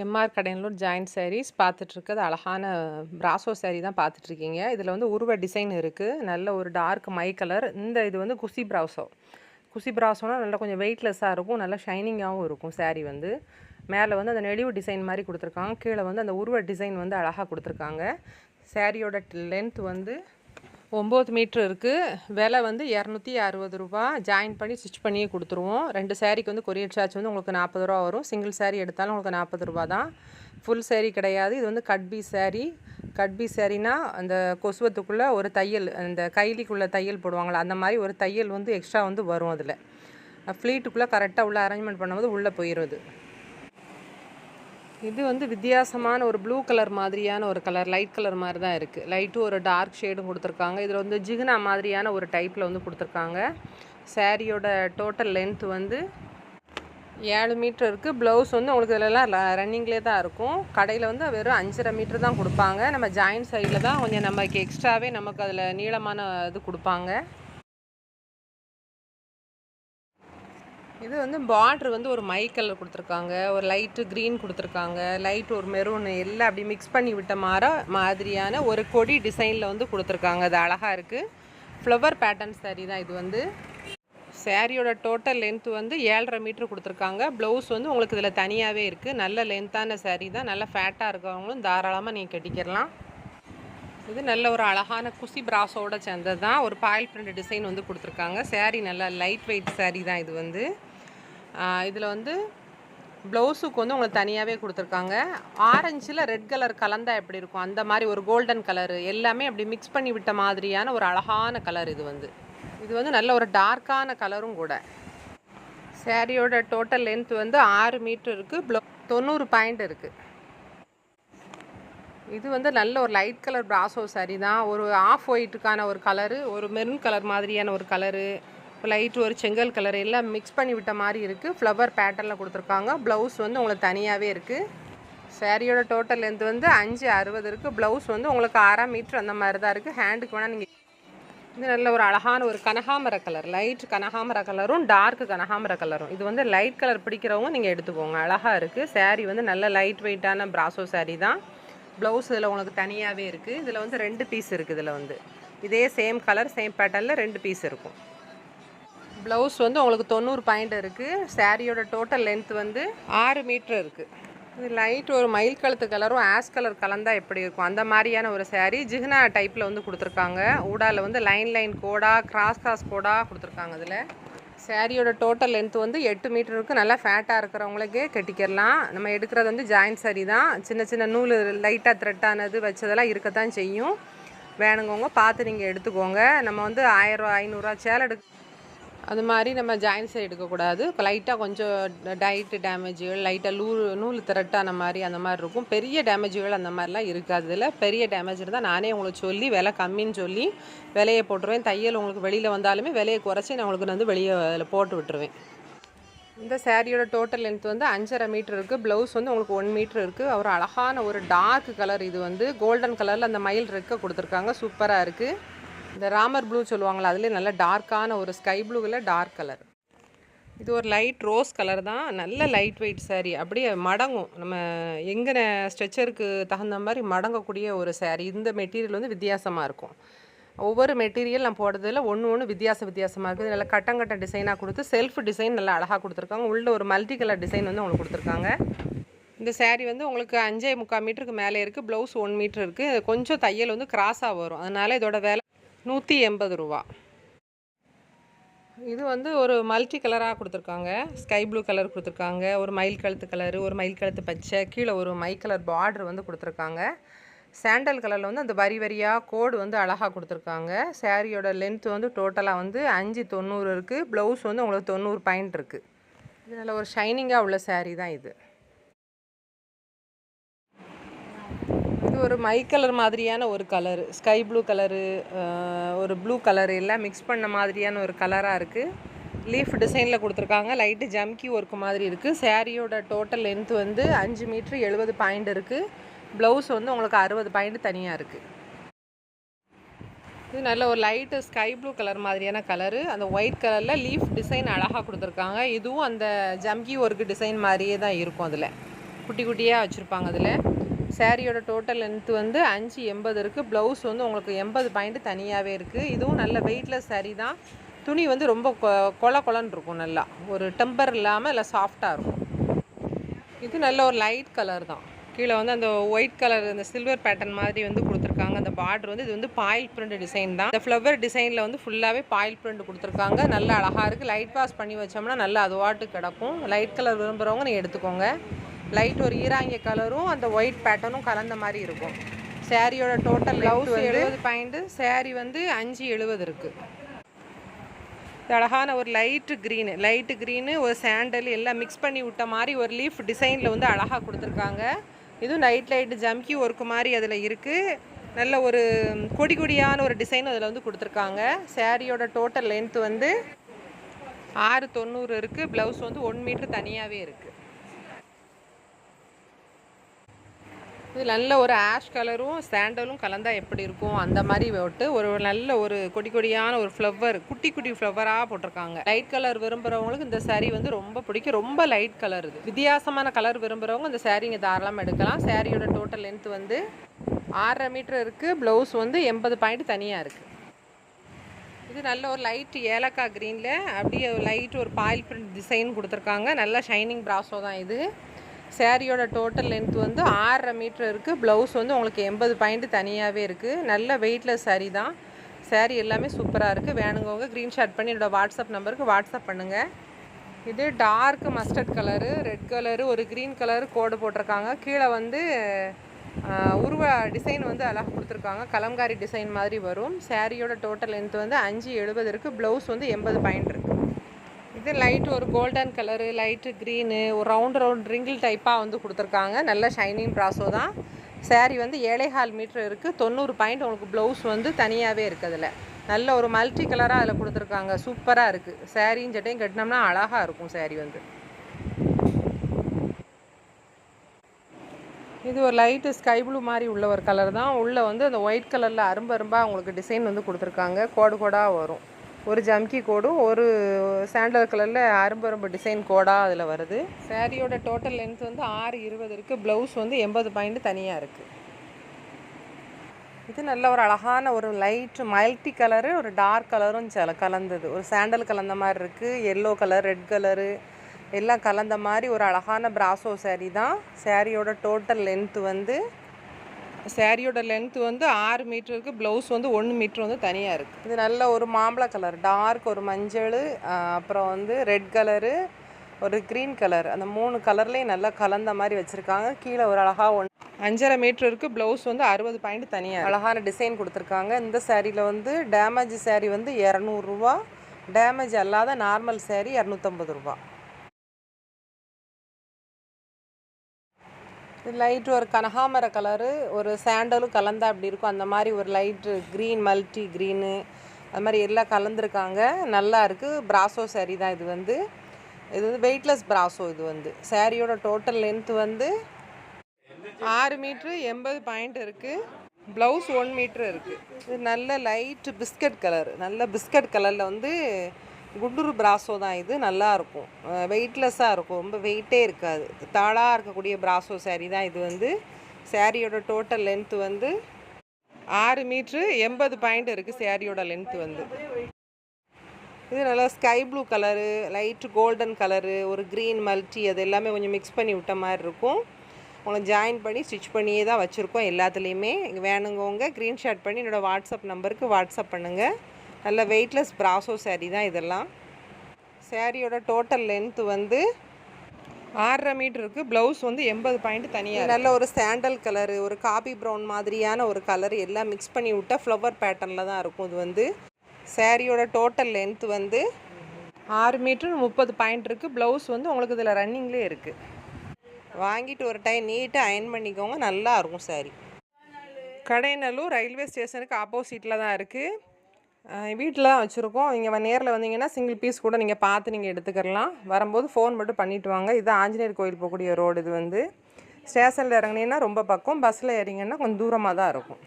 MR கடையினூர் joint saris பார்த்துட்ருக்குது. அழகான பிராசோ சாரீ தான் பார்த்துட்ருக்கீங்க. இதில் வந்து உருவ டிசைன் இருக்குது. நல்ல ஒரு டார்க் மை கலர். இது வந்து குசி பிராசோ. குசி பிராசோனா நல்லா கொஞ்சம் வெயிட்லெஸ்ஸாக இருக்கும். நல்லா ஷைனிங்காகவும் இருக்கும் சாரீ வந்து. மேலே வந்து அந்த நெளிவு டிசைன் மாதிரி கொடுத்துருக்காங்க. கீழே வந்து அந்த உருவ டிசைன் வந்து அழகாக கொடுத்துருக்காங்க. சாரியோட லென்த் வந்து 9 மீட்ரு இருக்குது. விலை வந்து ரூ. 260. ஜாயின் பண்ணி ஸ்டிச் பண்ணியே கொடுத்துருவோம். 2 சாரீக்கு வந்து கொரியர் சார்ஜ் வந்து உங்களுக்கு ரூ. 40 வரும். சிங்கிள் சாரீ எடுத்தாலும் உங்களுக்கு ரூ. 40 தான். ஃபுல் சாரீ கிடையாது. இது வந்து கட்பி சாரீ. கட்பி சாரீனா அந்த கொசுவத்துக்குள்ளே ஒரு தையல், அந்த கைலிக்குள்ளே தையல் போடுவாங்களா அந்த மாதிரி ஒரு தையல் வந்து எக்ஸ்ட்ரா வந்து வரும். அதில் ஃப்ளீட்டுக்குள்ளே கரெக்டாக உள்ள அரேஞ்ச்மெண்ட் பண்ணும்போது உள்ளே போயிடுது. இது வந்து வித்தியாசமான ஒரு ப்ளூ கலர் மாதிரியான ஒரு கலர், லைட் கலர் மாதிரி தான் இருக்குது. லைட்டும் ஒரு டார்க் ஷேடும் கொடுத்துருக்காங்க. இதில் வந்து ஜிகுனா மாதிரியான ஒரு டைப்பில் வந்து கொடுத்துருக்காங்க. சாரியோட டோட்டல் லென்த் வந்து 7 மீட்டர் இருக்குது. ப்ளவுஸ் வந்து உங்களுக்கு இதிலலாம் ரன்னிங்லேயே தான் இருக்கும். கடையில் வந்து வெறும் 5.5 மீட்டர் தான் கொடுப்பாங்க. நம்ம ஜாயின்ட் சைடில் தான் கொஞ்சம் நமக்கு எக்ஸ்ட்ராவே நமக்கு அதில் நீளமான இது கொடுப்பாங்க. இது வந்து பார்ட்ரு வந்து ஒரு மை கலர் கொடுத்துருக்காங்க, ஒரு லைட்டு க்ரீன் கொடுத்துருக்காங்க, லைட் ஒரு மெரூன், எல்லாம் அப்படி மிக்ஸ் பண்ணி விட்ட மாதிரியான ஒரு கொடி டிசைனில் வந்து கொடுத்துருக்காங்க. அது அழகாக இருக்குது. ஃப்ளவர் பேட்டர்ன் சாரீ தான் இது வந்து. சாரியோட டோட்டல் லென்த் வந்து 7.5 மீட்டர் கொடுத்துருக்காங்க. ப்ளவுஸ் வந்து உங்களுக்கு இதில் தனியாகவே இருக்குது. நல்ல லென்த்தான சாரீ தான். நல்ல ஃபேட்டாக இருக்கவங்களும் தாராளமாக நீங்கள் கட்டிக்கிறலாம். இது நல்ல ஒரு அழகான குசி பிராஸோட சேர்ந்தது தான். ஒரு பாயில் பிரிண்ட் டிசைன் வந்து கொடுத்துருக்காங்க. சாரீ நல்லா லைட் வெயிட் சாரீ தான் இது வந்து. இதில் வந்து ப்ளவுஸுக்கு வந்து உங்களுக்கு தனியாகவே கொடுத்துருக்காங்க. ஆரஞ்சில் ரெட் கலர் கலந்தால் எப்படி இருக்கும் அந்த மாதிரி ஒரு கோல்டன் கலரு எல்லாமே அப்படி மிக்ஸ் பண்ணி விட்ட மாதிரியான ஒரு அழகான கலர் இது வந்து. இது வந்து நல்ல ஒரு டார்க்கான கலரும் கூட. சாரியோட டோட்டல் லென்த் வந்து 6 மீட்டர் இருக்குது. 90 பாயிண்ட் இருக்குது. இது வந்து நல்ல ஒரு லைட் கலர் பிராசோ சாரீ தான். ஒரு ஆஃப் ஒயிட்டுக்கான ஒரு கலரு, ஒரு மெரூன் கலர் மாதிரியான ஒரு கலரு, லைட்டு ஒரு செங்கல் கலர் எல்லாம் மிக்ஸ் பண்ணி விட்ட மாதிரி இருக்குது. ஃப்ளவர் பேட்டர்னில் கொடுத்துருக்காங்க. ப்ளவுஸ் வந்து உங்களுக்கு தனியாகவே இருக்குது. சாரியோட டோட்டல் லென்த் வந்து 5.60 இருக்குது. ப்ளவுஸ் வந்து உங்களுக்கு 1/2 மீட்ரு அந்த மாதிரி தான் இருக்குது. ஹேண்டுக்கு வேணால் நீங்கள். இது நல்ல ஒரு அழகான ஒரு கனகாமர கலர், லைட் கனகாமர கலரும் டார்க் கனகாமர கலரும். இது வந்து லைட் கலர் பிடிக்கிறவங்க நீங்கள் எடுத்துக்கோங்க. அழகாக இருக்குது. சாரீ வந்து நல்ல லைட் வெயிட்டான பிராசோ சாரீ தான். ப்ளவுஸ் இதில் உங்களுக்கு தனியாகவே இருக்குது. இதில் வந்து 2 பீஸ் இருக்குது. இதில் வந்து இதே சேம் கலர் சேம் பேட்டர்னில் 2 பீஸ் இருக்கும். ப்ளவுஸ் வந்து உங்களுக்கு 90 பாயிண்ட் இருக்குது. சாரியோட டோட்டல் லென்த் வந்து 6 மீட்ரு இருக்குது. இது லைட் ஒரு மயில் கழுத்து கலரும் ஆஷ் கலர் கலந்தால் எப்படி இருக்கும் அந்த மாதிரியான ஒரு சாரீ. ஜிகுனா டைப்பில் வந்து கொடுத்துருக்காங்க. ஊடாவில் வந்து லைன் கோடாக கிராஸ் கோடாக கொடுத்துருக்காங்க. இதில் சாரியோட டோட்டல் லென்த் வந்து 8 மீட்டர் இருக்குது. நல்லா ஃபேட்டாக இருக்கிறவங்களுக்கே கட்டிக்கிறலாம். நம்ம எடுக்கிறது வந்து ஜாயின்ட் சாரீ தான். சின்ன சின்ன நூல் லைட்டாக த்ரெட்டானது வச்சதெல்லாம் இருக்கத்தான் செய்யும். வேணுங்கவங்க பார்த்து நீங்கள் எடுத்துக்கோங்க. நம்ம வந்து 1000 500 சேலை அது மாதிரி நம்ம ஜாயின்ட் சாரீ எடுக்கக்கூடாது. லைட்டாக கொஞ்சம் டைட்டு டேமேஜுகள், லைட்டாக நூல் திரட்டான மாதிரி அந்த மாதிரி இருக்கும். பெரிய டேமேஜுகள் அந்த மாதிரிலாம் இருக்காது. இதில் பெரிய டேமேஜ் இருந்தால் நானே உங்களுக்கு சொல்லி விலை கம்மின்னு சொல்லி விலையை போட்டுருவேன். தையல் உங்களுக்கு வெளியில் வந்தாலுமே விலையை குறைச்சி நான் உங்களுக்கு வந்து வெளியே அதில் போட்டு விட்டுருவேன். இந்த சாரியோட டோட்டல் லென்த் வந்து 5.5 மீட்டர் இருக்குது. ப்ளவுஸ் வந்து உங்களுக்கு 1 மீட்ரு இருக்குது. ஒரு அழகான ஒரு டார்க் கலர். இது வந்து கோல்டன் கலரில் அந்த மயில் ரெக்க கொடுத்துருக்காங்க. சூப்பராக இருக்குது. இந்த ராமர் ப்ளூ சொல்லுவாங்களா, அதுலேயே நல்ல டார்க்கான ஒரு ஸ்கை ப்ளூவில் டார்க் கலர். இது ஒரு லைட் ரோஸ் கலர் தான். நல்ல லைட் வெயிட் சாரீ. அப்படியே மடங்கும். நம்ம எங்கே ஸ்ட்ரெச்சருக்கு தகுந்த மாதிரி மடங்கக்கூடிய ஒரு சாரீ. இந்த மெட்டீரியல் வந்து வித்தியாசமாக இருக்கும். ஒவ்வொரு மெட்டீரியல் நான் போடுறதுல ஒன்று வித்தியாசமாக இருக்குது. நல்லா கட்டங்கட்ட டிசைனாக கொடுத்து செல்ஃப் டிசைன் நல்லா அழகாக கொடுத்துருக்காங்க. உள்ள ஒரு மல்டி கலர் டிசைன் வந்து உங்களுக்கு கொடுத்துருக்காங்க. இந்த சாரீ வந்து உங்களுக்கு 5.75 மீட்டருக்கு மேலே இருக்குது. ப்ளவுஸ் 1 மீட்ரு இருக்குது. கொஞ்சம் தையல் வந்து கிராஸாக வரும். அதனால் இதோட வேலை ரூ. 180. இது வந்து ஒரு மல்டி கலராக கொடுத்துருக்காங்க. ஸ்கை ப்ளூ கலர் கொடுத்துருக்காங்க. ஒரு மயில் கழுத்து கலரு, ஒரு மயில் கழுத்து பச்சை, கீழே ஒரு மை கலர் பார்டர் வந்து கொடுத்துருக்காங்க. சாண்டல் கலரில் வந்து அந்த வரியாக கோடு வந்து அழகாக கொடுத்துருக்காங்க. சாரியோட லென்த் வந்து டோட்டலாக வந்து 5.90 இருக்குது. ப்ளவுஸ் வந்து உங்களுக்கு 90 பாயிண்ட் இருக்குது. இதில் ஒரு ஷைனிங்காக உள்ள சாரீ தான் இது. இது ஒரு மை கலர் மாதிரியான ஒரு கலரு, ஸ்கை ப்ளூ கலரு, ஒரு ப்ளூ கலரு எல்லாம் மிக்ஸ் பண்ண மாதிரியான ஒரு கலராக இருக்குது. லீஃப் டிசைனில் கொடுத்துருக்காங்க. லைட்டு ஜம்கி ஒர்க் மாதிரி இருக்குது. சாரியோட டோட்டல் லென்த் வந்து 5 மீட்ரு 70 பாயிண்ட் இருக்குது. ப்ளவுஸ் வந்து உங்களுக்கு 60 பாயிண்ட் தனியாக இருக்குது. இது நல்ல ஒரு லைட்டு ஸ்கை ப்ளூ கலர் மாதிரியான கலரு. அந்த ஒயிட் கலரில் லீஃப் டிசைன் அழகாக கொடுத்துருக்காங்க. இதுவும் அந்த ஜம்கி ஒர்க் டிசைன் மாதிரியே தான் இருக்கும். அதில் குட்டி குட்டியாக வச்சுருப்பாங்க அதில். சாரியோட டோட்டல் லென்த்து வந்து 580 இருக்குது. ப்ளவுஸ் வந்து உங்களுக்கு 80 பாயிண்ட் தனியாகவே இருக்குது. இதுவும் நல்ல வெயிட்லெஸ் சாரீ தான். துணி வந்து ரொம்ப கொலன்னு இருக்கும், நல்லா ஒரு டெம்பர் இல்லாமல் இல்லை சாஃப்டாக இருக்கும். இது நல்ல ஒரு லைட் கலர் தான். கீழே வந்து அந்த ஒயிட் கலர் அந்த சில்வர் பேட்டர்ன் மாதிரி வந்து கொடுத்துருக்காங்க. அந்த பார்டர் வந்து இது வந்து பாயில் பிரிண்ட் டிசைன் தான். இந்த ஃப்ளவர் டிசைனில் வந்து ஃபுல்லாகவே பாயில் பிரிண்ட் கொடுத்துருக்காங்க. நல்லா அழகாக இருக்குது. லைட் வாஷ் பண்ணி வச்சோம்னா நல்லா அதுவாட்டு கிடக்கும். லைட் கலர் விரும்புகிறவங்க நீங்கள் எடுத்துக்கோங்க. லைட் ஒரு ஈராங்கிய கலரும் அந்த ஒயிட் பேட்டர்னும் கலந்த மாதிரி இருக்கும். சாரியோட டோட்டல் ப்ளவுஸ் 70 பாயிண்ட், சாரீ வந்து 570 இருக்குது. இது அழகான ஒரு லைட்டு க்ரீனு ஒரு சாண்டல் எல்லாம் மிக்ஸ் பண்ணி விட்ட மாதிரி ஒரு லீஃப் டிசைனில் வந்து அழகாக கொடுத்துருக்காங்க. இதுவும் லைட் ஜம்கி ஒர்க்கு மாதிரி அதில் இருக்குது. நல்ல ஒரு கொடியான ஒரு டிசைன் அதில் வந்து கொடுத்துருக்காங்க. சாரியோட டோட்டல் லென்த் வந்து 690 இருக்குது. ப்ளவுஸ் வந்து 1 மீட்டர் தனியாகவே இருக்குது. இது நல்ல ஒரு ஆஷ் கலரும் சாண்டலும் கலந்தால் எப்படி இருக்கும் அந்த மாதிரி போட்டு ஒரு நல்ல ஒரு கொடியான ஒரு ஃப்ளவர் குட்டி ஃப்ளவராக போட்டிருக்காங்க. லைட் கலர் விரும்புகிறவங்களுக்கு இந்த சாரீ வந்து ரொம்ப பிடிக்கும். ரொம்ப லைட் கலர், இது வித்தியாசமான கலர் விரும்புகிறவங்க இந்த சாரீ இங்கே தாராளமாக எடுக்கலாம். சாரியோட டோட்டல் லென்த் வந்து 6.5 மீட்டர் இருக்குது. ப்ளவுஸ் வந்து 80 பாயிண்ட் தனியாக இருக்குது. இது நல்ல ஒரு லைட் ஏலக்காய் க்ரீனில் அப்படியே லைட் ஒரு பாயில் பிரிண்ட் டிசைன் கொடுத்துருக்காங்க. நல்லா ஷைனிங் ப்ராஸோ தான் இது. சாரியோட டோட்டல் லென்த் வந்து 6.5 மீட்டர் இருக்குது. ப்ளவுஸ் வந்து உங்களுக்கு 80 பாயிண்ட் தனியாகவே இருக்குது. நல்ல வெயிட்லெஸ் சாரீ தான். சாரீ எல்லாமே சூப்பராக இருக்குது. வேணுங்கவங்க க்ரீன்ஷாட் பண்ணி என்னோடய வாட்ஸ்அப் நம்பருக்கு வாட்ஸ்அப் பண்ணுங்கள். இது dark mustard colour, red colour, ஒரு க்ரீன் கலரு கோடு போட்டிருக்காங்க. கீழே வந்து உருவ டிசைன் வந்து அழகாக கொடுத்துருக்காங்க. கலம்காரி டிசைன் மாதிரி வரும். சாரியோட டோட்டல் லென்த் வந்து 570 இருக்குது. ப்ளவுஸ் வந்து 80 பாயிண்ட் இருக்குது. இது லைட் ஒரு கோல்டன் கலரு, லைட்டு க்ரீனு, ஒரு ரவுண்ட் ரிங்கிள் டைப்பாக வந்து கொடுத்துருக்காங்க. நல்ல ஷைனிங் ப்ராஸோ தான். சாரீ வந்து 7.25 மீட்டர் இருக்குது. 90 பாயிண்ட் உங்களுக்கு ப்ளவுஸ் வந்து தனியாகவே இருக்குது. அதில் நல்ல ஒரு மல்டி கலராக அதில் கொடுத்துருக்காங்க. சூப்பராக இருக்குது. சாரியும் சட்டையும் கட்டினோம்னா அழகாக இருக்கும் சாரீ வந்து. இது ஒரு லைட்டு ஸ்கை ப்ளூ மாதிரி உள்ள ஒரு கலர் தான். உள்ளே வந்து அந்த ஒயிட் கலரில் அரும்பாக உங்களுக்கு டிசைன் வந்து கொடுத்துருக்காங்க. கோடாக வரும். ஒரு ஜம்கி கோடும் ஒரு சாண்டல் கலரில் அரும்பு டிசைன் கோடாக அதில் வருது. சாரியோட டோட்டல் லென்த் வந்து 6.20 இருக்குது. ப்ளவுஸ் வந்து 80 பாயிண்ட் தனியாக இருக்குது. இது நல்ல ஒரு அழகான ஒரு லைட் மல்டி கலரு, ஒரு டார்க் கலரும் கலந்தது. ஒரு சாண்டல் கலந்த மாதிரி இருக்குது. எல்லோ கலர், ரெட் கலரு எல்லாம் கலந்த மாதிரி ஒரு அழகான பிராசோ சாரீ தான். சாரியோட டோட்டல் லென்த்து வந்து 6 மீட்டர் இருக்குது. ப்ளவுஸ் வந்து 1 மீட்டர் வந்து தனியாக இருக்குது. இது நல்ல ஒரு மாம்பழ கலர், டார்க் ஒரு மஞ்சள், அப்புறம் வந்து ரெட் கலரு, ஒரு க்ரீன் கலர், அந்த 3 கலர்லேயும் நல்லா கலந்த மாதிரி வச்சுருக்காங்க. கீழே ஒரு அழகாக 5.5 மீட்டர் இருக்குது. ப்ளவுஸ் வந்து 60 பாயிண்ட் தனியாக அழகான டிசைன் கொடுத்துருக்காங்க. இந்த சாரியில் வந்து டேமேஜ் சாரீ வந்து 200 ரூபா, டேமேஜ் அல்லாத நார்மல் சாரீ 250 ரூபா. லைட்டு ஒரு கனகாமர கலரு, ஒரு சாண்டலும் கலந்தா அப்படி இருக்கும். அந்த மாதிரி ஒரு லைட்டு க்ரீன், மல்டி க்ரீனு, அது மாதிரி எல்லாம் கலந்துருக்காங்க. நல்லா இருக்குது. பிராசோ சாரீ தான் இது வந்து. இது வந்து வெயிட்லெஸ் பிராசோ. இது வந்து சாரியோட டோட்டல் லென்த்து வந்து 6 மீட்ரு 80 பாயிண்ட் இருக்குது. ப்ளவுஸ் 1 மீட்ரு இருக்குது. இது நல்ல லைட்டு பிஸ்கட் கலர், நல்ல பிஸ்கட் கலரில் வந்து குண்டூர் பிராசோ தான் இது. நல்லாயிருக்கும், வெயிட்லெஸ்ஸாக இருக்கும், ரொம்ப வெயிட்டே இருக்காது, தாளாக இருக்கக்கூடிய பிராசோ சாரீ தான் இது வந்து. சாரியோட டோட்டல் லென்த்து வந்து 6 மீட்ரு 80 பாயிண்ட் இருக்குது சாரியோட லென்த்து வந்து. இது நல்லா sky blue colour, light golden colour, ஒரு க்ரீன் மல்டி, அது எல்லாமே கொஞ்சம் மிக்ஸ் பண்ணி விட்ட மாதிரி இருக்கும். உங்களுக்கு ஜாயின் பண்ணி ஸ்டிச் பண்ணியே தான் வச்சுருக்கோம் எல்லாத்துலேயுமே. வேணுங்கவங்க க்ரீன்ஷாட் பண்ணி என்னோடய வாட்ஸ்அப் நம்பருக்கு வாட்ஸ்அப் பண்ணுங்கள். நல்ல வெயிட்லெஸ் பிராசோ சாரீ தான் இதெல்லாம். சாரியோட டோட்டல் லென்த்து வந்து 6.5 மீட்டர் இருக்குது. ப்ளவுஸ் வந்து 80 பாயிண்ட் தனியாக. நல்ல ஒரு சாண்டல் கலரு, ஒரு காபி ப்ரௌன் மாதிரியான ஒரு கலர் எல்லாம் மிக்ஸ் பண்ணி விட்ட ஃப்ளவர் பேட்டர்னில் தான் இருக்கும் இது வந்து. சாரியோட டோட்டல் லென்த்து வந்து 6 மீட்டர் 30 பாயிண்ட் இருக்குது. ப்ளவுஸ் வந்து உங்களுக்கு இதில் ரன்னிங்லேயே இருக்குது. வாங்கிட்டு ஒரு டைம் நீட்டாக அயன் பண்ணிக்கோங்க, நல்லா இருக்கும் சாரீ. கடைநல்லூர் ரயில்வே ஸ்டேஷனுக்கு ஆப்போசிட்டில் தான் இருக்குது. வீட்டில் தான் வச்சுருக்கோம். நீங்கள் நேரில் வந்தீங்கன்னா சிங்கிள் பீஸ் கூட நீங்கள் பார்த்து நீங்கள் எடுத்துக்கலாம். வரும்போது ஃபோன் மட்டும் பண்ணிவிட்டு வாங்க. இது ஆஞ்சநேயர் கோயில் போகக்கூடிய ரோடு. இது வந்து ஸ்டேஷனில் இறங்குனீங்கன்னா ரொம்ப பக்கம், பஸ்ஸில் இறங்கிங்கன்னா கொஞ்சம் தூரமாக தான் இருக்கும்.